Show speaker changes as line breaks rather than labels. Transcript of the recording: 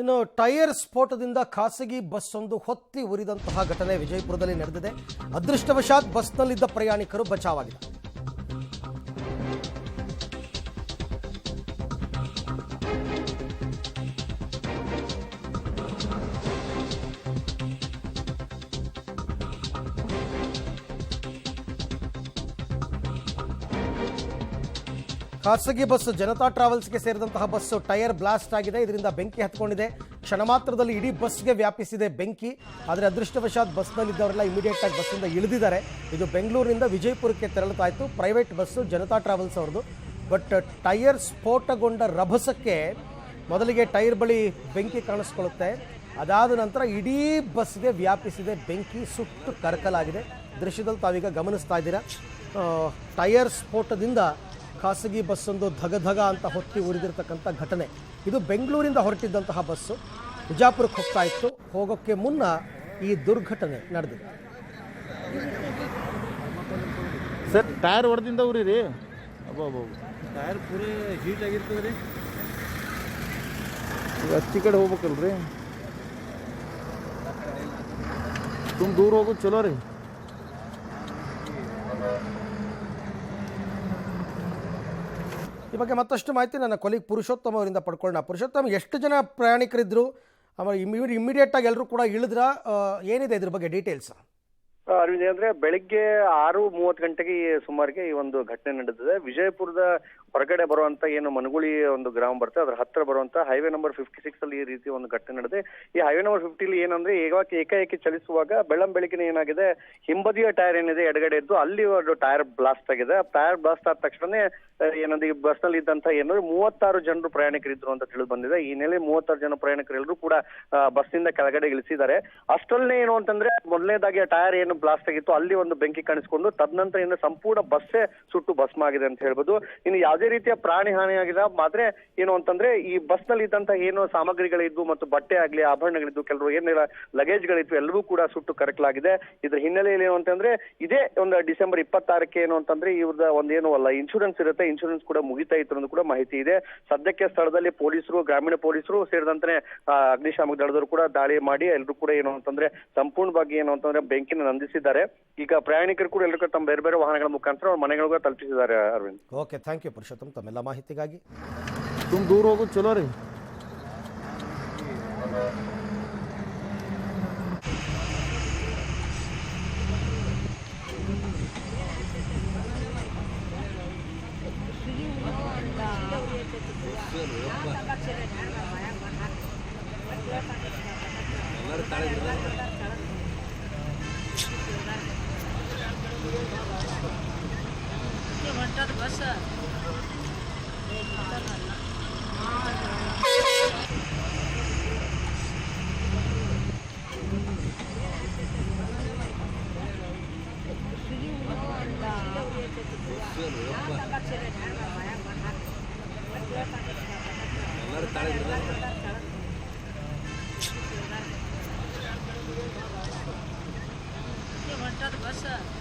ಇನ್ನು ಟೈರ್ ಸ್ಫೋಟದಿಂದ ಖಾಸಗಿ ಬಸ್ ಒಂದು ಹೊತ್ತಿ ಉರಿದಂತಹ ಘಟನೆ ವಿಜಯಪುರದಲ್ಲಿ ನಡೆದಿದೆ. ಅದೃಷ್ಟವಶಾತ್ ಬಸ್ನಲ್ಲಿದ್ದ ಪ್ರಯಾಣಿಕರು ಬಚಾವಾಗಿದ್ದಾರೆ. ಖಾಸಗಿ ಬಸ್ ಜನತಾ ಟ್ರಾವೆಲ್ಸ್ಗೆ ಸೇರಿದಂತಹ ಬಸ್ ಟೈರ್ ಬ್ಲಾಸ್ಟ್ ಆಗಿದೆ. ಇದರಿಂದ ಬೆಂಕಿ ಹತ್ಕೊಂಡಿದೆ. ಕ್ಷಣ ಮಾತ್ರದಲ್ಲಿ ಇಡೀ ಬಸ್ಗೆ ವ್ಯಾಪಿಸಿದೆ ಬೆಂಕಿ. ಆದರೆ ಅದೃಷ್ಟವಶಾತ್ ಬಸ್ನಲ್ಲಿದ್ದವರೆಲ್ಲ ಇಮಿಡಿಯೇಟ್ ಆಗಿ ಬಸ್ಸಿಂದ ಇಳಿದಿದ್ದಾರೆ. ಇದು ಬೆಂಗಳೂರಿನಿಂದ ವಿಜಯಪುರಕ್ಕೆ ತೆರಳುತ್ತಾಯಿತು. ಪ್ರೈವೇಟ್ ಬಸ್ಸು ಜನತಾ ಟ್ರಾವೆಲ್ಸ್ ಅವ್ರದ್ದು. ಬಟ್ ಟೈರ್ ಸ್ಫೋಟಗೊಂಡ ರಭಸಕ್ಕೆ ಮೊದಲಿಗೆ ಟೈರ್ ಬಳಿ ಬೆಂಕಿ ಕಾಣಿಸ್ಕೊಳ್ಳುತ್ತೆ. ಅದಾದ ನಂತರ ಇಡೀ ಬಸ್ಗೆ ವ್ಯಾಪಿಸಿದೆ ಬೆಂಕಿ. ಸುಟ್ಟು ಕರಕಲಾಗಿದೆ. ದೃಶ್ಯದಲ್ಲಿ ತಾವೀಗ ಗಮನಿಸ್ತಾ ಇದ್ದೀರಾ. ಟೈರ್ ಸ್ಫೋಟದಿಂದ ಖಾಸಗಿ ಬಸ್ಸೊಂದು ಧಗಧಗ ಅಂತ ಹೊತ್ತಿ ಉರಿದಿರ್ತಕ್ಕಂಥ ಘಟನೆ. ಇದು ಬೆಂಗಳೂರಿಂದ ಹೊರಟಿದ್ದಂತಹ ಬಸ್ಸು ವಿಜಯಪುರಕ್ಕೆ ಹೋಗ್ತಾ ಇತ್ತು. ಹೋಗೋಕ್ಕೆ ಮುನ್ನ ಈ ದುರ್ಘಟನೆ ನಡೆದಿದೆ.
ಸರ್ ಟೈರ್ ಹೊಡೆದಿಂದ ಉರಿ ರೀ. ಅಬ್ಬಾ
ಟೈರ್ ಪೂರೇ ಹೀಟ್ ಆಗಿರ್ತದೆ ರೀ.
ಅಚ್ಚಿ ಕಡೆ ಹೋಗ್ಬೇಕಲ್ರಿ. ತುಂಬ ದೂರ ಹೋಗೋದು ಚಲೋ ರೀ.
ಈ ಬಗ್ಗೆ ಮತ್ತಷ್ಟು ಮಾಹಿತಿ ನನ್ನ ಕೊಲೀಗ್ ಪುರುಷೋತ್ತಮ ಅವರಿಂದ ಪಡ್ಕೊಳ್ಳೋಣ. ಪುರುಷೋತ್ತಮ, ಎಷ್ಟು ಜನ ಪ್ರಯಾಣಿಕರಿದ್ರು? ಆಮೇಲೆ ಇಮಿಡಿಯೇಟ್ ಆಗಿ ಎಲ್ಲರೂ ಕೂಡ ಇಳಿದ್ರ? ಏನಿದೆ ಇದ್ರ ಬಗ್ಗೆ ಡೀಟೇಲ್ಸ್?
ಅರವಿಂದ್, ಅಂದ್ರೆ ಬೆಳಿಗ್ಗೆ 6:30 ಗಂಟೆಗೆ ಸುಮಾರಿಗೆ ಈ ಒಂದು ಘಟನೆ ನಡೆದಿದೆ. ವಿಜಯಪುರದ ಹೊರಗಡೆ ಬರುವಂತ ಏನು ಮನಗುಳಿ ಒಂದು ಗ್ರಾಮ ಬರುತ್ತೆ, ಅದ್ರ ಹತ್ರ ಬರುವಂತ ಹೈವೇ ನಂಬರ್ 56 ಅಲ್ಲಿ ಈ ರೀತಿ ಒಂದು ಘಟನೆ ನಡೆದಿದೆ. ಈ ಹೈವೇ ನಂಬರ್ 50 ಏನಂದ್ರೆ ಏಕಾಏಕಿ ಚಲಿಸುವಾಗ ಬೆಳಗ್ಗೆ ಏನಾಗಿದೆ, ಹಿಂಬದಿಯ ಟೈರ್ ಏನಿದೆ ಎಡಗಡೆ ಇದ್ದು ಅಲ್ಲಿ ಒಂದು ಟೈರ್ ಬ್ಲಾಸ್ಟ್ ಆಗಿದೆ. ಟೈರ್ ಬ್ಲಾಸ್ಟ್ ಆದ ತಕ್ಷಣ ಏನಂದ್ರೆ ಈ ಬಸ್ ನಲ್ಲಿ ಇದ್ದಂತ ಏನಂದ್ರೆ 36 ಜನರು ಪ್ರಯಾಣಿಕರಿದ್ರು ಅಂತ ತಿಳಿದು ಬಂದಿದೆ. ಈ ನೆಲೆ 36 ಜನ ಪ್ರಯಾಣಿಕರೆಲ್ಲರೂ ಕೂಡ ಬಸ್ ನಿಂದ ಕೆಳಗಡೆ ಇಳಿಸಿದ್ದಾರೆ. ಅಷ್ಟರಲ್ಲೇ ಏನು ಅಂತಂದ್ರೆ ಮೊದಲನೇದಾಗಿ ಟೈರ್ ಏನು ಬ್ಲಾಸ್ಟ್ ಆಗಿತ್ತು ಅಲ್ಲಿ ಒಂದು ಬೆಂಕಿ ಕಾಣಿಸ್ಕೊಂಡು ತದನಂತರ ಇನ್ನು ಸಂಪೂರ್ಣ ಬಸ್ಸೇ ಸುಟ್ಟು ಭಸ್ಮ ಆಗಿದೆ ಅಂತ ಹೇಳ್ಬೋದು. ಇನ್ನು ಯಾವುದೇ ರೀತಿಯ ಪ್ರಾಣಿ ಹಾನಿ ಆಗಿದೆ. ಮಾತ್ರ ಏನು ಅಂತಂದ್ರೆ ಈ ಬಸ್ ನಲ್ಲಿ ಇದ್ದಂತ ಏನು ಸಾಮಗ್ರಿಗಳಿದ್ವು ಮತ್ತು ಬಟ್ಟೆ ಆಗ್ಲಿ ಆಭರಣಗಳಿದ್ವು, ಕೆಲವರು ಏನೆಲ್ಲ ಲಗೇಜ್ಗಳಿದ್ವು ಎಲ್ಲವೂ ಕೂಡ ಸುಟ್ಟು ಕರಕಲಾಗಿದೆ. ಇದ್ರ ಹಿನ್ನೆಲೆಯಲ್ಲಿ ಏನು ಅಂತಂದ್ರೆ ಇದೇ ಒಂದು ಡಿಸೆಂಬರ್ 26ಕ್ಕೆ ಏನು ಅಂತಂದ್ರೆ ಇವ್ರದ ಒಂದೇನು ಅಲ್ಲ ಇನ್ಶೂರೆನ್ಸ್ ಇರುತ್ತೆ, ಇನ್ಶೂರೆನ್ಸ್ ಕೂಡ ಮುಗಿತಾ ಇತ್ತು ಅನ್ನೋದು ಕೂಡ ಮಾಹಿತಿ ಇದೆ. ಸದ್ಯಕ್ಕೆ ಸ್ಥಳದಲ್ಲಿ ಪೊಲೀಸರು, ಗ್ರಾಮೀಣ ಪೊಲೀಸರು ಸೇರಿದಂತೆ ಅಗ್ನಿಶಾಮಕ ದಳದವರು ಕೂಡ ದಾಳಿ ಮಾಡಿ ಎಲ್ಲರೂ ಕೂಡ ಏನು ಅಂತಂದ್ರೆ ಸಂಪೂರ್ಣವಾಗಿ ಏನು ಅಂತಂದ್ರೆ ಬೆಂಕಿನ ನಂದಿಸಿದ್ದಾರೆ. ಈಗ ಪ್ರಯಾಣಿಕರು ಕೂಡ ಎಲ್ಲರೂ ತಮ್ಮ ಬೇರೆ ಬೇರೆ ವಾಹನಗಳ ಮುಖಾಂತರ ಅವ್ರ ಮನೆಗಳಿಗೂ ತಲುಪಿಸಿದ್ದಾರೆ. Arvind,
okay, thank you Purushottam ತಮ್ಮೆಲ್ಲ ಮಾಹಿತಿಗಾಗಿ.
ತುಂಬ ದೂರ ಹೋಗೋದು ಚಲೋ ರೀ.
Bus bus